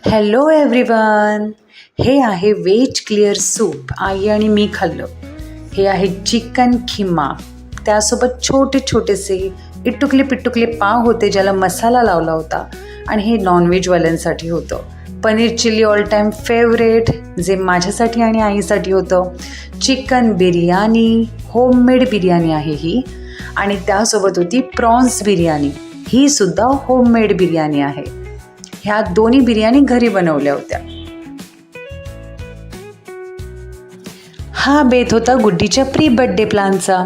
Hello everyone, हे आहे veg clear soup. आई आणि मी खाल्लं. हे आहे चिकन खिमा, त्यासोबत छोटे छोटेसे इटुकले पिटुकले पाव होते ज्याला मसाला लावला होता. आणि हे नॉनव्हेजवाल्यांसाठी होतं. Paneer chilli all time favourite जे माझ्यासाठी आणि आईसाठी होतं. चिकन बिर्याणी, होममेड बिर्याणी आहे ही. आणि त्यासोबत होती प्रॉन्स बिर्याणी, ही सुद्धा होममेड बिर्याणी आहे. ह्या दोन्ही बिर्याणी घरी बनवल्या होत्या. हा बेत होता गुड्डीच्या प्री बर्थडे प्लॅनचा.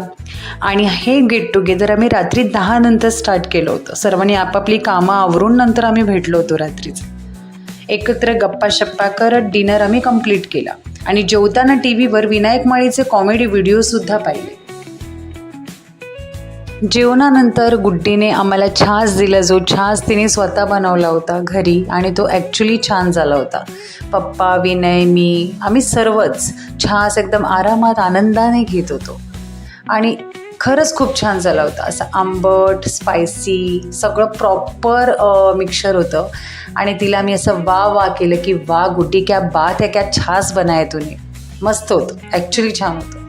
आणि हे गेट टुगेदर आम्ही रात्री 10 नंतर स्टार्ट केलं होतं. सर्वांनी आपापली कामं आवरून नंतर आम्ही भेटलो होतो रात्रीच. एकत्र गप्पा शप्पा करत डिनर आम्ही कंप्लीट केला. आणि जेवताना टीव्हीवर विनायक माळीचे कॉमेडी व्हिडिओसुद्धा पाहिले. जेवणानंतर गुड्डीने आम्हाला छास दिला, जो छास तिने स्वतः बनवला होता घरी. आणि तो ॲक्च्युली छान झाला होता. पप्पा, विनय, मी, आम्ही सर्वच छास एकदम आरामात आनंदाने घेत होतो. आणि खरंच खूप छान झाला होता. असं आंबट, स्पायसी सगळं प्रॉपर मिक्सचर होतं. आणि तिला मी असं वा केलं की वा गुड्डी, क्या बात है, क्या छास बनाया तूने. मस्त होतं, ॲक्च्युली छान होतं.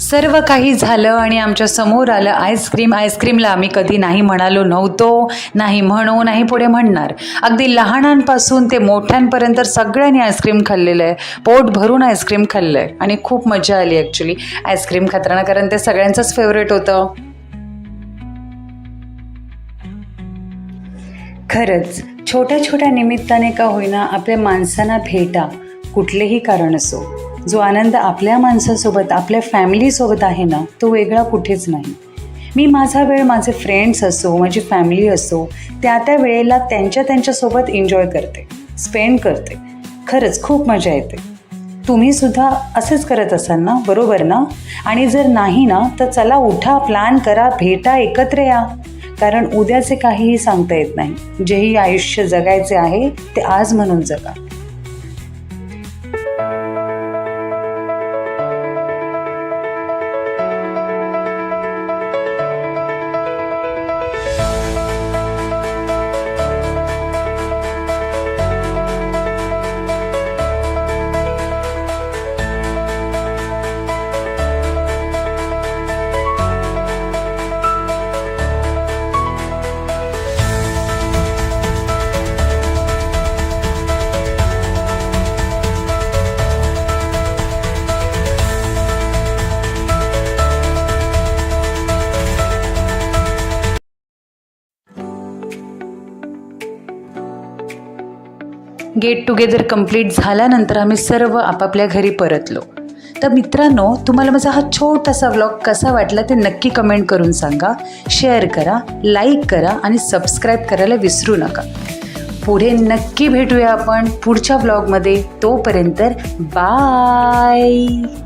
सर्व काही झालं आणि आमच्या समोर आलं आईस्क्रीम. आईस्क्रीमला आम्ही कधी नाही म्हणालो नव्हतो, नाही म्हणू, नाही पुढे म्हणणार. अगदी लहानांपासून ते मोठ्यांपर्यंत सगळ्यांनी आईस्क्रीम खाल्लेलं आहे. पोट भरून आईस्क्रीम खाल्लं आहे. आणि खूप मजा आली ॲक्च्युली आईस्क्रीम खाताना, कारण ते सगळ्यांचंच फेवरेट होतं. खरंच छोट्या छोट्या निमित्ताने का होईना आपल्या माणसांना भेटा, कुठलेही कारण असो. जो आनंद आपल्या माणसासोबत, आपल्या फॅमिलीसोबत आहे ना, तो वेगळा कुठेच नाही. मी माझा वेळ माझे फ्रेंड्स असो, माझी फॅमिली असो, त्या वेळेला त्यांच्यासोबत एन्जॉय करते, स्पेंड करते. खरंच खूप मजा येते. तुम्हीसुद्धा असंच करत असाल ना, बरोबर ना? आणि जर नाही ना, तर चला उठा, प्लॅन करा, भेटा, एकत्र या. कारण उद्याचे काहीही सांगता येत नाही. जेही आयुष्य जगायचे आहे ते आज म्हणून जगा. गेट टुगेदर कंप्लीट झाल्यानंतर आम्ही सर्व आपापल्या घरी परतलो. तर मित्रांनो, तुम्हाला माझा हा छोटासा व्लॉग कसा वाटला ते नक्की कमेंट करून सांगा. शेअर करा, लाईक करा आणि सबस्क्राईब करायला विसरू नका. पुढे नक्की भेटूया आपण पुढच्या व्लॉगमध्ये. तोपर्यंत बाय.